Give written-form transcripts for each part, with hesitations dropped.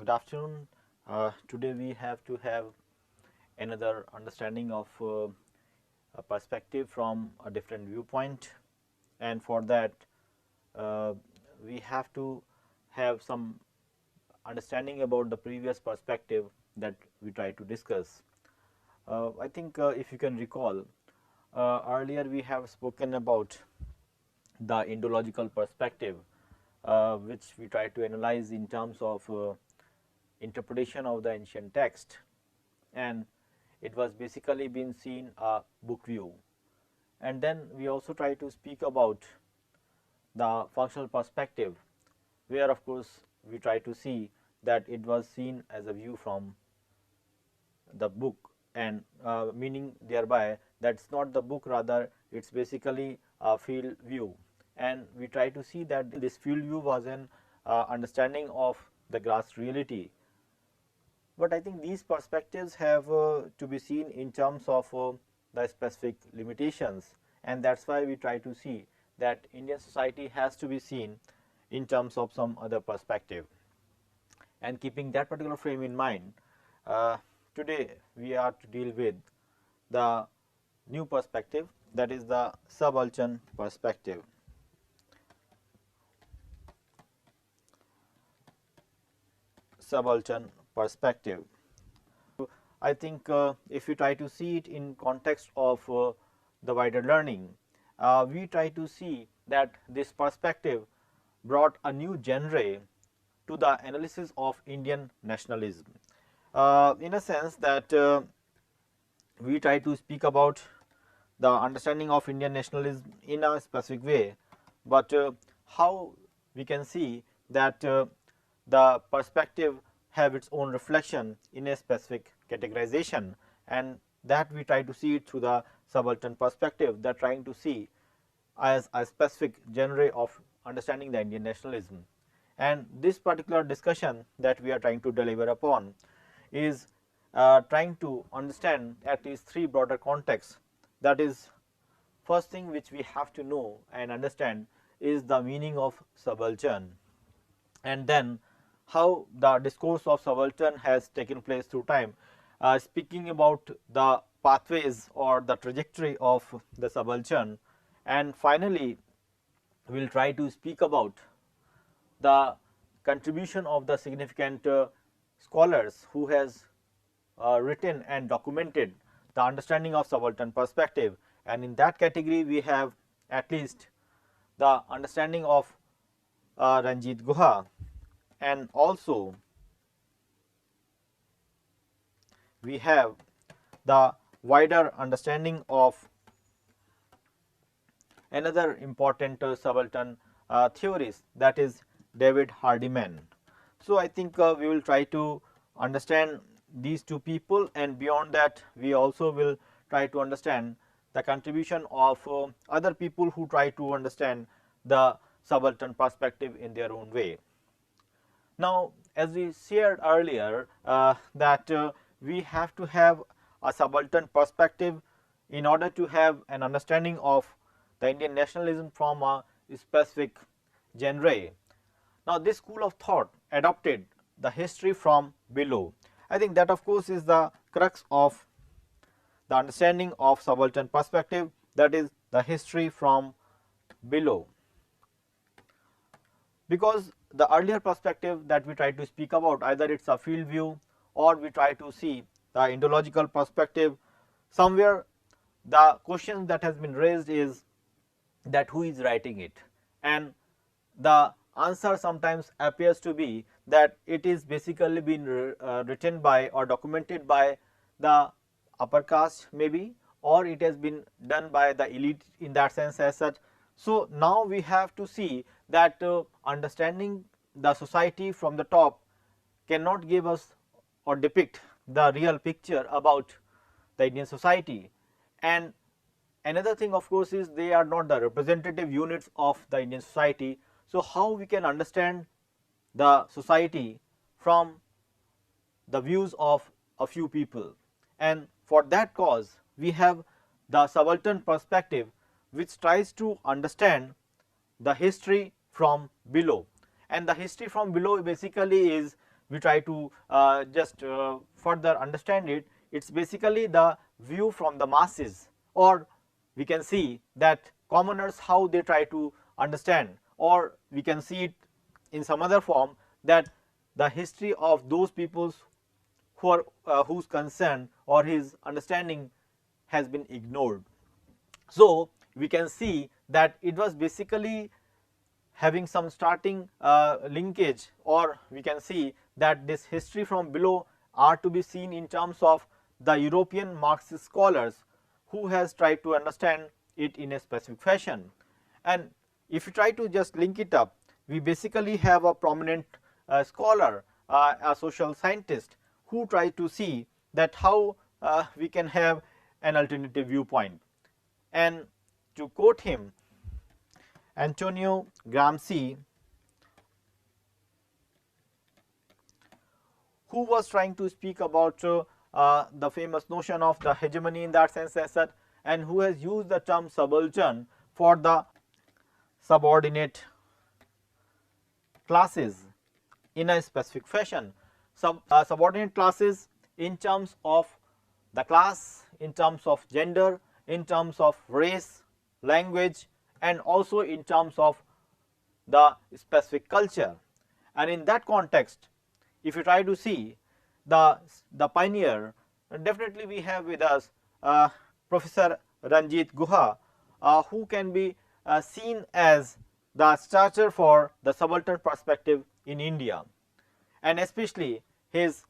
Good afternoon. Today we have to have another understanding of a perspective from a different viewpoint, and for that uh, we have to have some understanding about the previous perspective that we try to discuss. I think if you can recall, earlier we have spoken about the Indological perspective, which we try to analyze in terms of interpretation of the ancient text, and it was basically been seen a book view. And then we also try to speak about the functional perspective, where of course we try to see that it was seen as a view from the book, and meaning thereby that is not the book, rather it is basically a field view, and we try to see that this field view was an understanding of the grass reality. But I think these perspectives have to be seen in terms of the specific limitations, and that is why we try to see that Indian society has to be seen in terms of some other perspective. And keeping that particular frame in mind, today we are to deal with the new perspective, that is the subaltern perspective. Subaltern perspective. I think if we try to see it in context of the wider learning, we try to see that this perspective brought a new genre to the analysis of Indian nationalism, in a sense that we try to speak about the understanding of Indian nationalism in a specific way, but how we can see that the perspective have its own reflection in a specific categorization, and that we try to see it through the subaltern perspective, that trying to see as a specific genre of understanding the Indian nationalism. And this particular discussion that we are trying to deliver upon is trying to understand at least three broader contexts. That is, first thing which we have to know and understand is the meaning of subaltern, and then how the discourse of subaltern has taken place through time, speaking about the pathways or the trajectory of the subaltern, and finally we will try to speak about the contribution of the significant scholars who has written and documented the understanding of subaltern perspective. And in that category we have at least the understanding of Ranjit Guha, and also we have the wider understanding of another important subaltern theorist, that is David Hardeman. So, I think we will try to understand these two people, and beyond that we also will try to understand the contribution of other people who try to understand the subaltern perspective in their own way. Now, as we shared earlier that we have to have a subaltern perspective in order to have an understanding of the Indian nationalism from a specific genre. Now, this school of thought adopted the history from below. I think that of course is the crux of the understanding of subaltern perspective, that is the history from below, because the earlier perspective that we try to speak about, either it is a field view or we try to see the Indological perspective, somewhere the question that has been raised is that who is writing it, and the answer sometimes appears to be that it is basically been written by or documented by the upper caste maybe, or it has been done by the elite in that sense as such. So, now we have to see that understanding the society from the top cannot give us or depict the real picture about the Indian society. And another thing of course is they are not the representative units of the Indian society. So, how we can understand the society from the views of a few people, and for that cause we have the subaltern perspective, which tries to understand the history from below, and the history from below basically is we try to just further understand it, it is basically the view from the masses, or we can see that commoners how they try to understand, or we can see it in some other form that the history of those peoples who are whose concern or his understanding has been ignored. So, we can see that it was basically having some starting linkage, or we can see that this history from below are to be seen in terms of the European Marxist scholars who has tried to understand it in a specific fashion. And if you try to just link it up, we basically have a prominent scholar, a social scientist, who try to see that how we can have an alternative viewpoint. And to quote him, Antonio Gramsci, who was trying to speak about the famous notion of the hegemony in that sense as such, and who has used the term subaltern for the subordinate classes in a specific fashion. Subordinate classes in terms of the class, in terms of gender, in terms of race, language, and also in terms of the specific culture. And in that context, if you try to see the pioneer, definitely we have with us Professor Ranjit Guha, who can be seen as the starter for the subaltern perspective in India, and especially his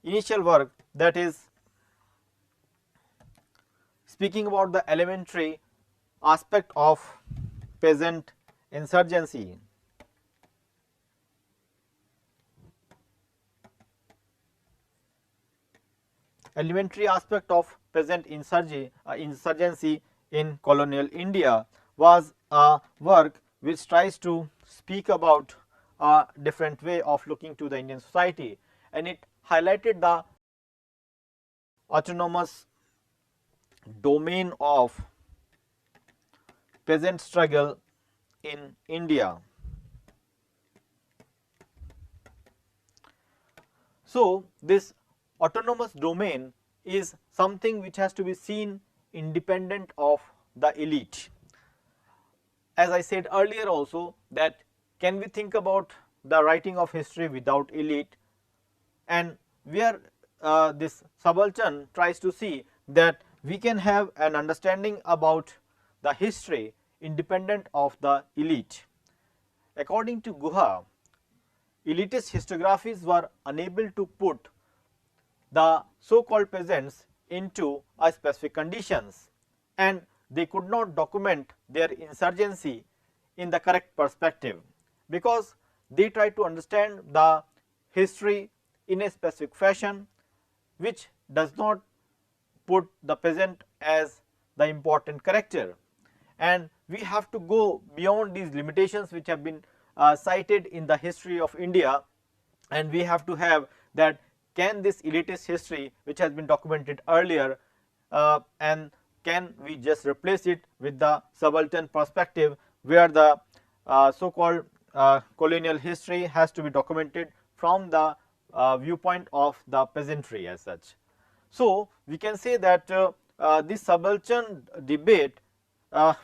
initial work, that is speaking about the elementary aspect of peasant insurgency. Elementary aspect of peasant insurgency in colonial India was a work which tries to speak about a different way of looking to the Indian society, and it highlighted the autonomous domain of peasant struggle in India. So, this autonomous domain is something which has to be seen independent of the elite. As I said earlier also, that can we think about the writing of history without elite, and where this subaltern tries to see that we can have an understanding about the history independent of the elite. According to Guha, elitist historiographies were unable to put the so called peasants into a specific conditions, and they could not document their insurgency in the correct perspective, because they try to understand the history in a specific fashion which does not put the peasant as the important character. And we have to go beyond these limitations which have been cited in the history of India, and we have to have that can this elitist history which has been documented earlier, and can we just replace it with the subaltern perspective, where the so called colonial history has to be documented from the viewpoint of the peasantry as such. So, we can say that this subaltern debate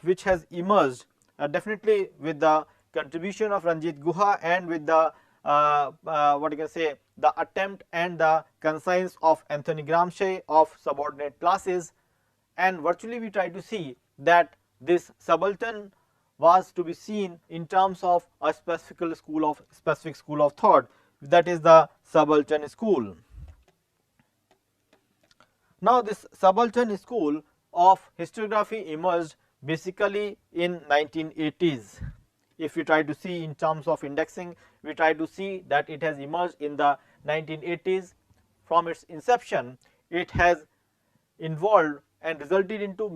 which has emerged definitely with the contribution of Ranjit Guha and with the what you can say the attempt and the conscience of Anthony Gramsci of subordinate classes, and virtually we try to see that this subaltern was to be seen in terms of a specific school of thought, that is the subaltern school. Now, this subaltern school of historiography emerged basically in 1980s. If we try to see in terms of indexing, we try to see that it has emerged in the 1980s. From its inception, it has involved and resulted into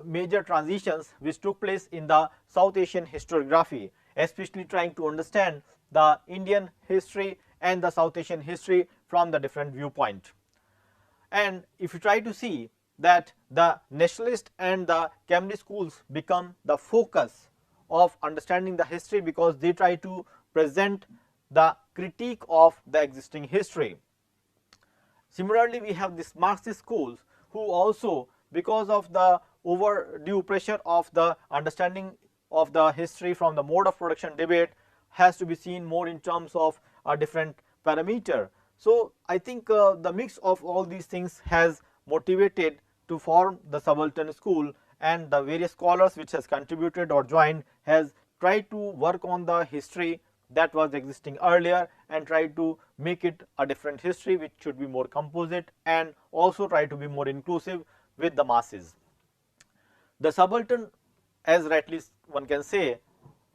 major transitions which took place in the South Asian historiography, especially trying to understand the Indian history and the South Asian history from the different viewpoint. And if you try to see that the nationalist and the Cambridge schools become the focus of understanding the history, because they try to present the critique of the existing history. Similarly, we have these Marxist schools who also, because of the overdue pressure of the understanding of the history from the mode of production debate, has to be seen more in terms of a different parameter. So, I think the mix of all these things has motivated to form the subaltern school, and the various scholars which has contributed or joined has tried to work on the history that was existing earlier and try to make it a different history which should be more composite and also try to be more inclusive with the masses. The subaltern, as rightly one can say,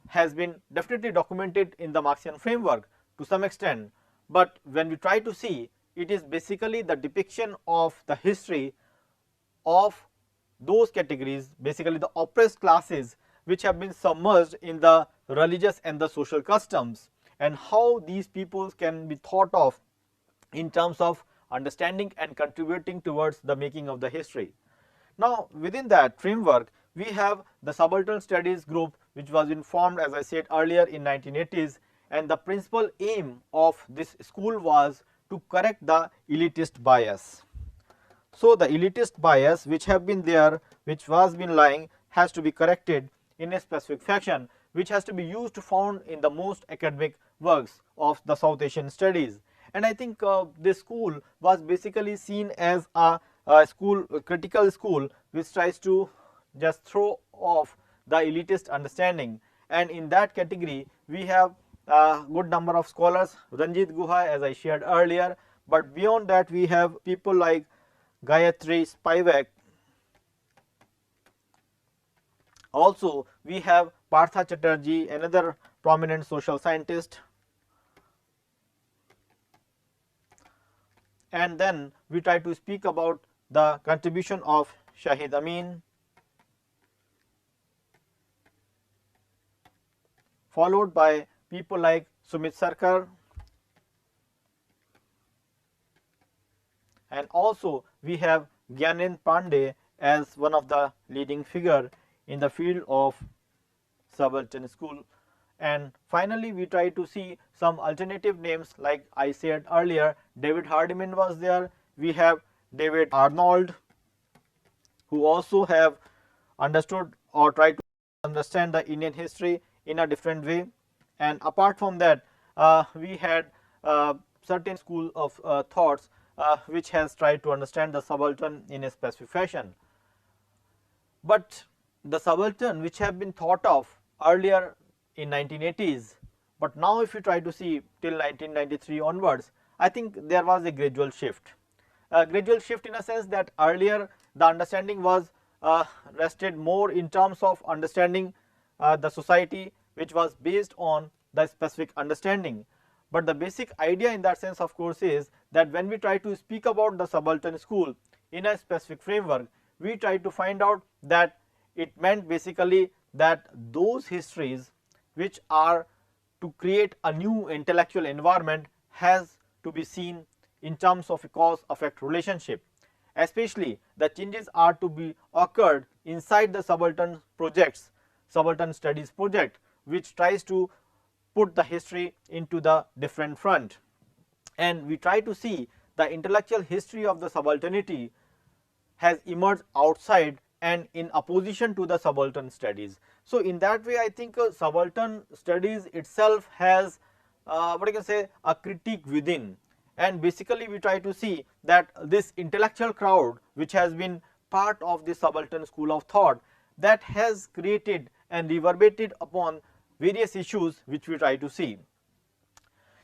has been definitely documented in the Marxian framework to some extent, but when we try to see, it is basically the depiction of the history of those categories, basically the oppressed classes which have been submerged in the religious and the social customs, and how these peoples can be thought of in terms of understanding and contributing towards the making of the history. Now, within that framework, we have the subaltern studies group which was informed, as I said earlier, in 1980s, and the principal aim of this school was to correct the elitist bias. So, the elitist bias which have been there, which was been lying, has to be corrected in a specific fashion, which has to be used found in the most academic works of the South Asian studies. And I think this school was basically seen as a critical school which tries to just throw off the elitist understanding, and in that category we have a good number of scholars, Ranjit Guha, as I shared earlier, but beyond that we have people like Gayatri Spivak. Also, we have Partha Chatterjee, another prominent social scientist, and then we try to speak about the contribution of Shahid Amin, followed by people like Sumit Sarkar, and also we have Gyanendra Pandey as one of the leading figure in the field of subaltern school. And finally, we try to see some alternative names, like I said earlier, David Hardeman was there, we have David Arnold, who also have understood or tried to understand the Indian history in a different way. And apart from that, we had certain school of thoughts which has tried to understand the subaltern in a specific fashion. But the subaltern which have been thought of earlier in 1980s, but now if you try to see till 1993 onwards, I think there was a gradual shift. A gradual shift in a sense that earlier the understanding was rested more in terms of understanding the society which was based on the specific understanding. But the basic idea in that sense, of course, is that when we try to speak about the subaltern school in a specific framework, we try to find out that it meant basically that those histories which are to create a new intellectual environment has to be seen in terms of a cause-effect relationship. Especially the changes are to be occurred inside the subaltern projects, subaltern studies project, which tries to put the history into the different front. And we try to see the intellectual history of the subalternity has emerged outside and in opposition to the subaltern studies. So, in that way I think subaltern studies itself has what I can say, a critique within, and basically we try to see that this intellectual crowd which has been part of the subaltern school of thought, that has created and reverberated upon various issues which we try to see.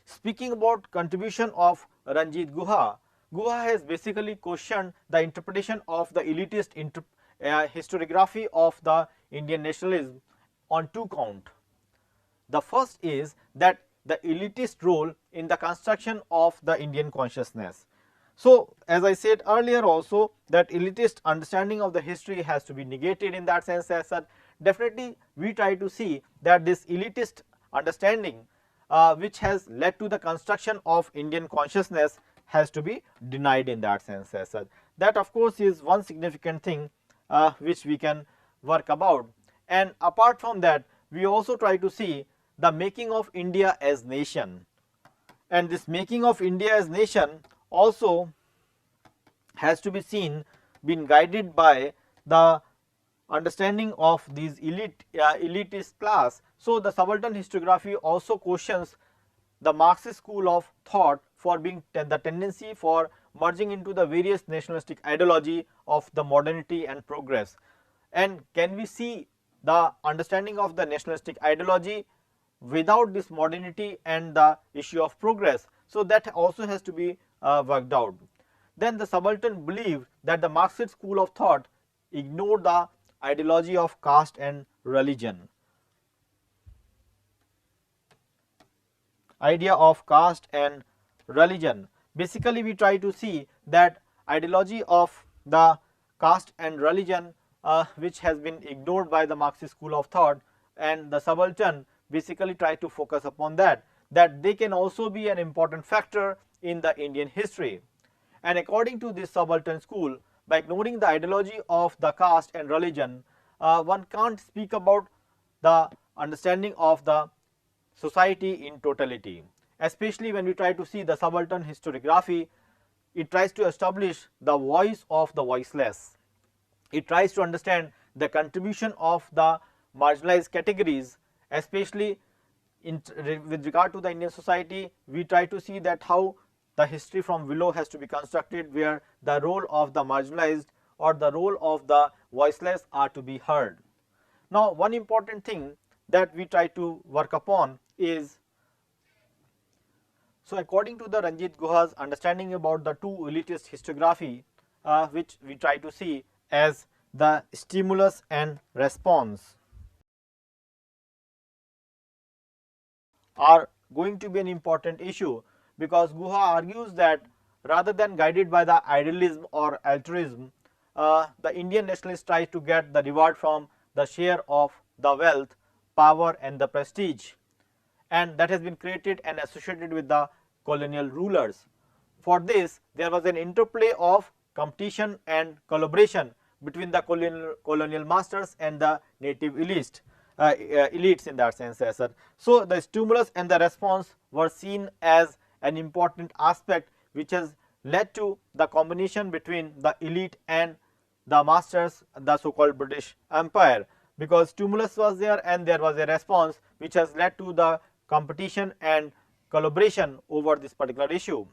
Speaking about contribution of Ranjit Guha, Guha has basically questioned the interpretation of the elitist historiography of the Indian nationalism on two counts. The first is that the elitist role in the construction of the Indian consciousness. So, as I said earlier also, that elitist understanding of the history has to be negated in that sense, as that definitely we try to see that this elitist understanding which has led to the construction of Indian consciousness has to be denied in that sense, as such. That of course is one significant thing which we can work about. And apart from that, we also try to see the making of India as nation. And this making of India as nation also has to be seen, been guided by the understanding of these elitist class. So the subaltern historiography also questions the Marxist school of thought for being the tendency for merging into the various nationalistic ideology of the modernity and progress. And can we see the understanding of the nationalistic ideology without this modernity and the issue of progress? So that also has to be worked out. Then the subaltern believed that the Marxist school of thought ignored the ideology of caste and religion. Idea of caste and religion. Basically, we try to see that ideology of the caste and religion which has been ignored by the Marxist school of thought, and the subaltern basically try to focus upon that they can also be an important factor in the Indian history. And according to this subaltern school, by ignoring the ideology of the caste and religion, one can't speak about the understanding of the society in totality. Especially when we try to see the subaltern historiography, it tries to establish the voice of the voiceless. It tries to understand the contribution of the marginalized categories, especially with regard to the Indian society. We try to see that how the history from below has to be constructed, where the role of the marginalized or the role of the voiceless are to be heard. Now, one important thing that we try to work upon is, so according to the Ranjit Guha's understanding about the two elitist historiography, which we try to see as the stimulus and response, are going to be an important issue, because Guha argues that rather than guided by the idealism or altruism, the Indian nationalists try to get the reward from the share of the wealth, power and the prestige, and that has been created and associated with the colonial rulers. For this, there was an interplay of competition and collaboration between the colonial masters and the native elites in that sense, sir. So the stimulus and the response were seen as an important aspect which has led to the combination between the elite and the masters, the so called British Empire, because stimulus was there and there was a response which has led to the competition and collaboration over this particular issue.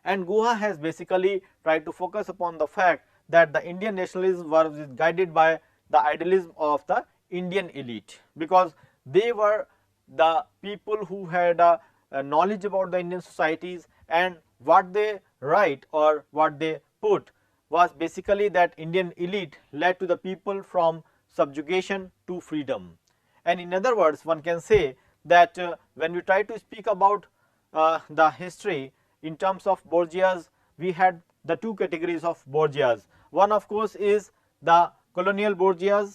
And Guha has basically tried to focus upon the fact that the Indian nationalism was guided by the idealism of the Indian elite, because they were the people who had a knowledge about the Indian societies, and what they write or what they put was basically that Indian elite led to the people from subjugation to freedom. And in other words, one can say that when we try to speak about the history in terms of bourgeois, we had the two categories of bourgeois. One of course is the colonial bourgeois,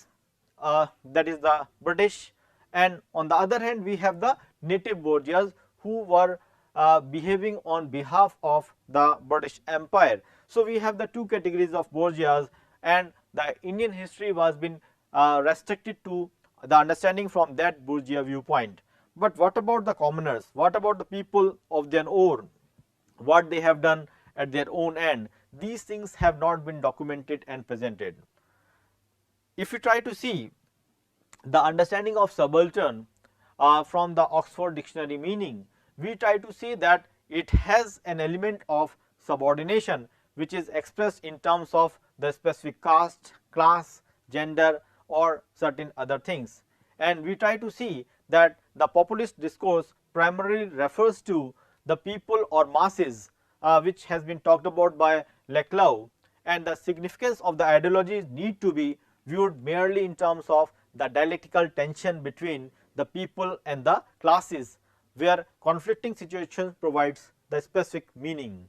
that is the British, and on the other hand we have the native bourgeois who were behaving on behalf of the British Empire. So we have the two categories of bourgeois, and the Indian history was been restricted to the understanding from that bourgeois viewpoint. But what about the commoners? What about the people of their own? What they have done at their own end? These things have not been documented and presented. If you try to see the understanding of subaltern from the Oxford Dictionary meaning, we try to see that it has an element of subordination which is expressed in terms of the specific caste, class, gender or certain other things. And we try to see that the populist discourse primarily refers to the people or masses, which has been talked about by Leclerc, and the significance of the ideologies need to be viewed merely in terms of the dialectical tension between the people and the classes, where conflicting situations provides the specific meaning.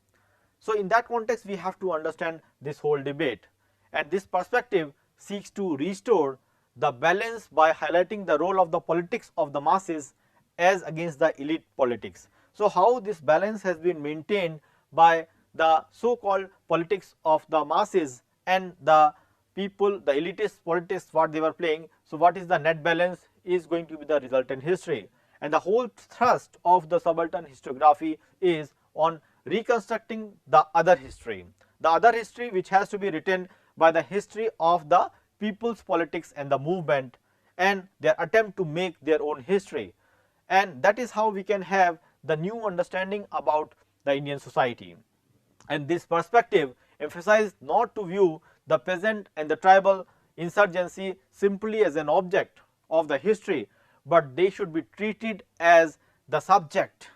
So in that context we have to understand this whole debate, and this perspective seeks to restore the balance by highlighting the role of the politics of the masses as against the elite politics. So how this balance has been maintained by the so called politics of the masses and the people, the elitist politics what they were playing. So what is the net balance is going to be the resultant history, and the whole thrust of the subaltern historiography is on reconstructing the other history. The other history which has to be written by the history of the people's politics and the movement and their attempt to make their own history, and that is how we can have the new understanding about the Indian society. And this perspective emphasized not to view the peasant and the tribal insurgency simply as an object of the history, but they should be treated as the subject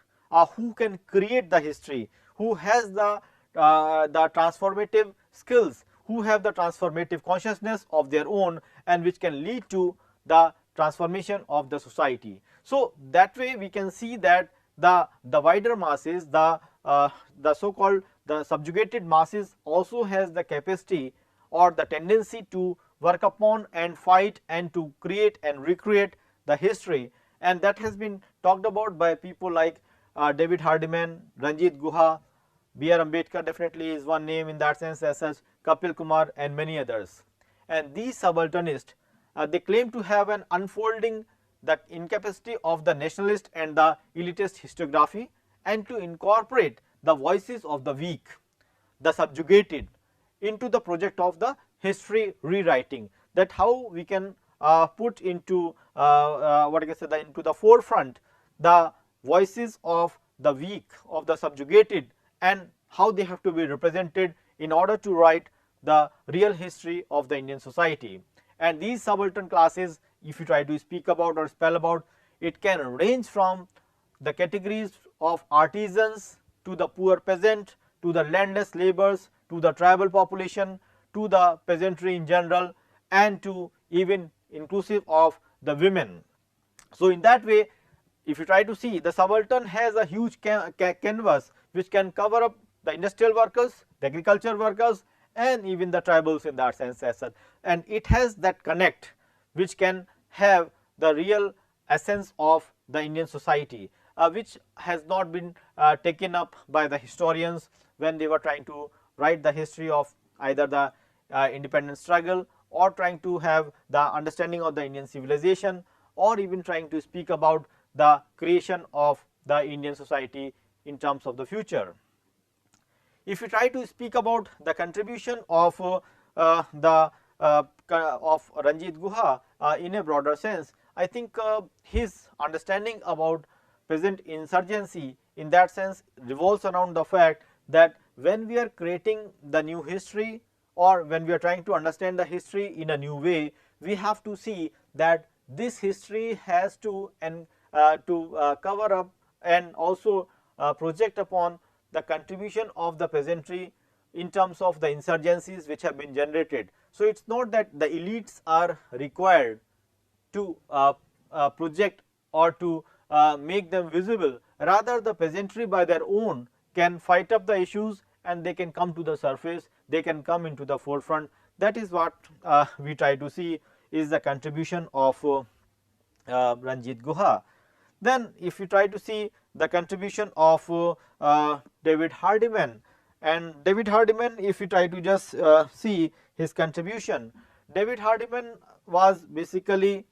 who can create the history, who has the transformative skills, who have the transformative consciousness of their own, and which can lead to the transformation of the society. So, that way we can see that the wider masses, the so called the subjugated masses also has the capacity or the tendency to work upon and fight and to create and recreate the history, and that has been talked about by people like David Hardeman, Ranjit Guha, B.R. Ambedkar definitely is one name in that sense, as such Kapil Kumar and many others. And these subalternists they claim to have an unfolding the incapacity of the nationalist and the elitist historiography, and to incorporate the voices of the weak, the subjugated into the project of the history rewriting. That how we can put into what I can say into the forefront the voices of the weak, of the subjugated, and how they have to be represented in order to write the real history of the Indian society. And these subaltern classes, if you try to speak about or spell about, it can range from the categories of artisans to the poor peasant, to the landless laborers, to the tribal population, to the peasantry in general, and to even inclusive of the women. So, in that way, if you try to see, the subaltern has a huge canvas which can cover up the industrial workers, the agriculture workers, and even the tribals in that sense as such, and it has that connect which can have the real essence of the Indian society, which has not been taken up by the historians when they were trying to write the history of either the independence struggle, or trying to have the understanding of the Indian civilization, or even trying to speak about the creation of the Indian society in terms of the future. If you try to speak about the contribution of Ranjit Guha in a broader sense, I think his understanding about peasant insurgency in that sense revolves around the fact that when we are creating the new history, or when we are trying to understand the history in a new way, we have to see that this history has to cover up and also project upon the contribution of the peasantry in terms of the insurgencies which have been generated. So, it is not that the elites are required to project or to make them visible, rather the peasantry by their own can fight up the issues and they can come to the surface, they can come into the forefront. That is what we try to see is the contribution of Ranjit Guha. Then if you try to see the contribution of David Hardeman, and David Hardeman, if you try to just see his contribution, David Hardeman was basically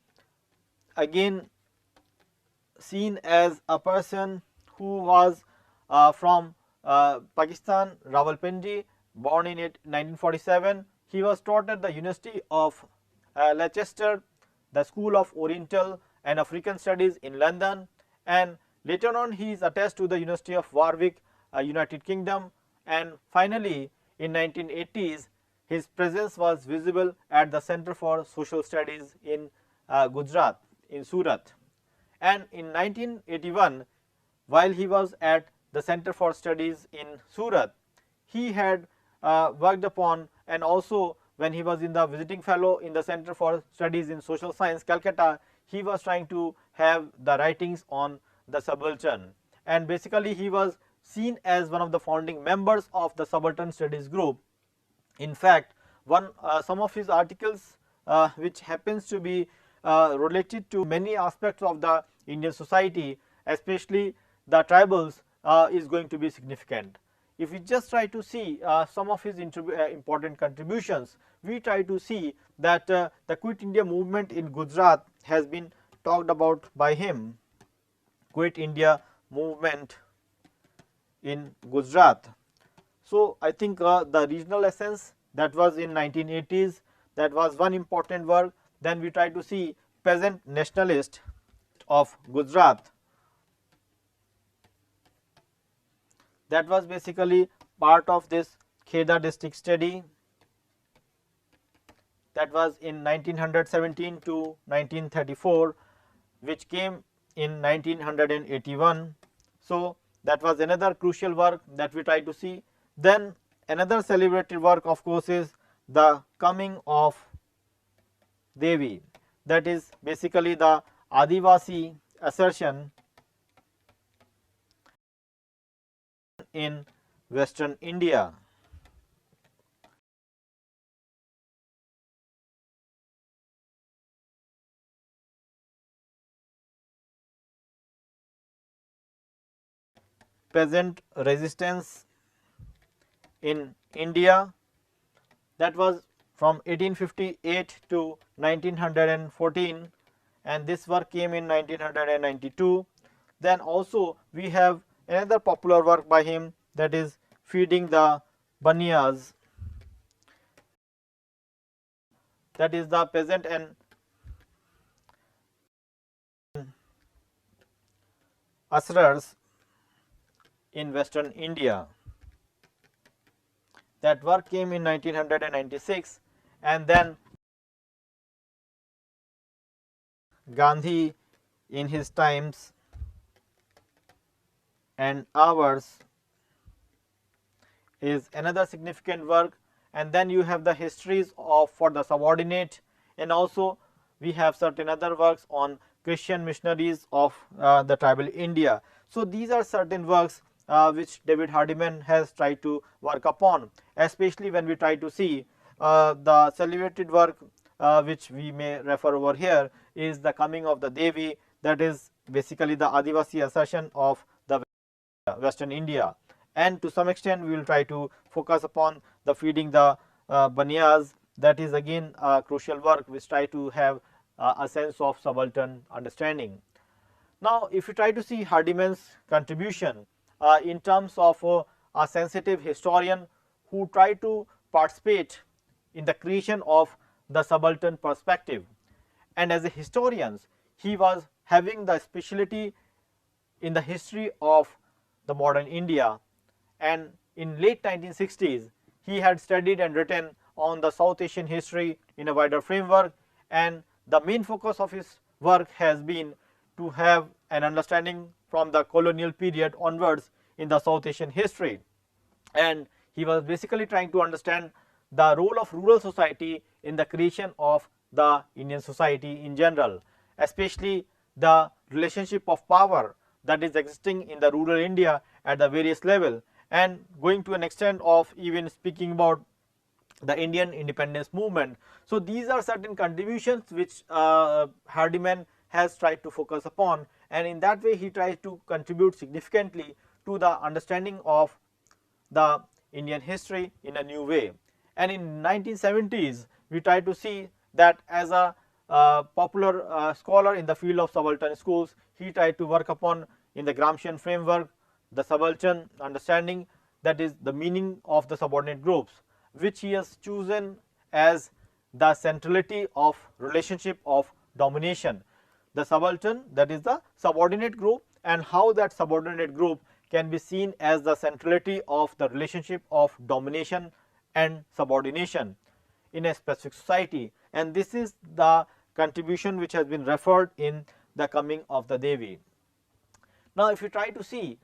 again seen as a person who was from Pakistan, Rawalpindi, born in 1947. He was taught at the University of Leicester, the School of Oriental and African Studies in London, and later on he is attached to the University of Warwick, United Kingdom, and finally in 1980s his presence was visible at the Center for Social Studies in Gujarat, in Surat. And in 1981, while he was at the Center for Studies in Surat, he had worked upon, and also when he was in the visiting fellow in the Center for Studies in Social Science, Calcutta, he was trying to have the writings on the subaltern, and basically he was seen as one of the founding members of the subaltern studies group. In fact, some of his articles which happens to be related to many aspects of the Indian society, especially the tribals, is going to be significant. If we just try to see some of his important contributions, we try to see that the Quit India movement in Gujarat has been talked about by him. Quit India movement in Gujarat. So, I think the regional essence, that was in 1980s, that was one important work. Then we try to see peasant nationalist of Gujarat, that was basically part of this Kheda district study, that was in 1917 to 1934, which came in 1981. So, that was another crucial work that we try to see. Then another celebrated work of course is the coming of Devi, that is basically the Adivasi assertion in Western India. Peasant resistance in India, that was from 1858 to 1914, and this work came in 1992. Then also we have another popular work by him, that is Feeding the Banias, that is the peasant and usherers in Western India. That work came in 1996, and then Gandhi in his times and ours is another significant work. And then you have the histories of for the subordinate, and also we have certain other works on Christian missionaries of the tribal India. So, these are certain works which David Hardeman has tried to work upon, especially when we try to see the celebrated work which we may refer over here is the coming of the Devi, that is basically the Adivasi assertion of the Western India. And to some extent we will try to focus upon the Feeding the Banias, that is again a crucial work which try to have a sense of subaltern understanding. Now, if you try to see Hardeman's contribution in terms of a sensitive historian who try to participate in the creation of the subaltern perspective, and as a historian he was having the specialty in the history of the modern India, and in late 1960s he had studied and written on the South Asian history in a wider framework, and the main focus of his work has been to have an understanding from the colonial period onwards in the South Asian history. And he was basically trying to understand the role of rural society in the creation of the Indian society in general, especially the relationship of power that is existing in the rural India at the various level, and going to an extent of even speaking about the Indian independence movement. So, these are certain contributions which Hardeman has tried to focus upon, and in that way he tries to contribute significantly to the understanding of the Indian history in a new way. And in 1970s we try to see that as a popular scholar in the field of subaltern schools, he tried to work upon in the Gramscian framework the subaltern understanding, that is the meaning of the subordinate groups, which he has chosen as the centrality of relationship of domination. The subaltern, that is the subordinate group, and how that subordinate group can be seen as the centrality of the relationship of domination and subordination in a specific society, and this is the contribution which has been referred in the coming of the Devi. Now, if you try to see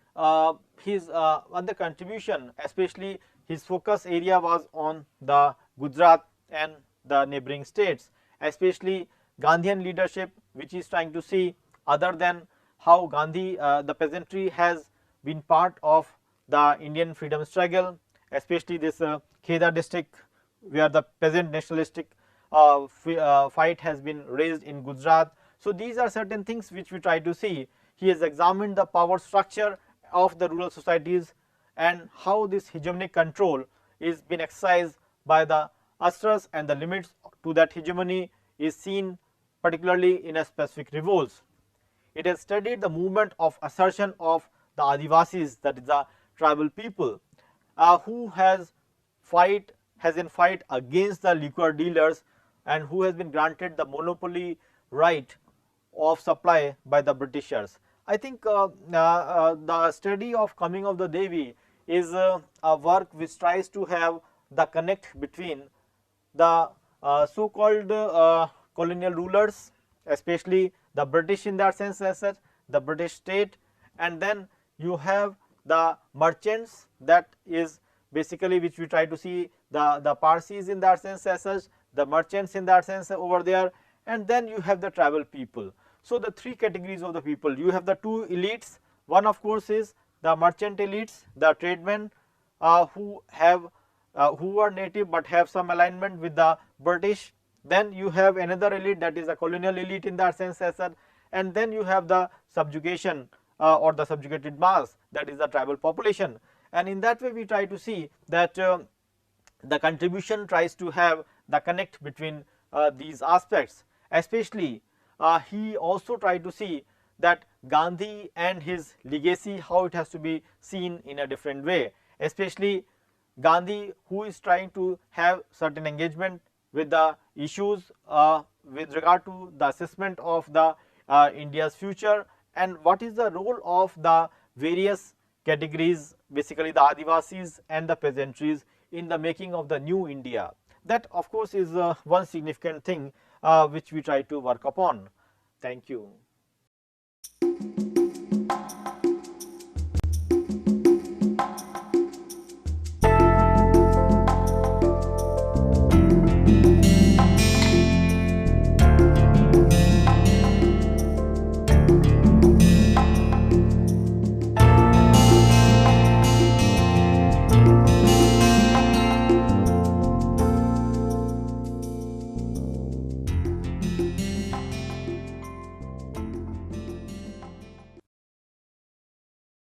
his other contribution, especially his focus area was on the Gujarat and the neighboring states, especially Gandhian leadership, which is trying to see other than how Gandhi the peasantry has been part of the Indian freedom struggle, especially this Kheda district where the peasant nationalistic fight has been raised in Gujarat. So, these are certain things which we try to see. He has examined the power structure of the rural societies and how this hegemonic control is being exercised by the usherers, and the limits to that hegemony is seen particularly in a specific revolts. It has studied the movement of assertion of the Adivasis, that is the tribal people, who has in fight against the liquor dealers and who has been granted the monopoly right of supply by the Britishers. I think the study of coming of the Devi is a work which tries to have the connect between the so called colonial rulers, especially the British in that sense as such, the British state, and then you have the merchants, that is basically which we try to see the Parsis in that sense as such, the merchants in that sense over there, and then you have the tribal people. So, the three categories of the people, you have the two elites, one of course is the merchant elites, the tradesmen who have who are native but have some alignment with the British. Then you have another elite, that is the colonial elite in that sense as such, and then you have the subjugation or the subjugated mass, that is the tribal population. And in that way we try to see that the contribution tries to have the connect between these aspects. Especially he also tried to see that Gandhi and his legacy, how it has to be seen in a different way, especially Gandhi, who is trying to have certain engagement with the issues with regard to the assessment of the India's future, and what is the role of the various categories, basically the Adivasis and the peasantries, in the making of the new India. That of course is one significant thing which we try to work upon. Thank you.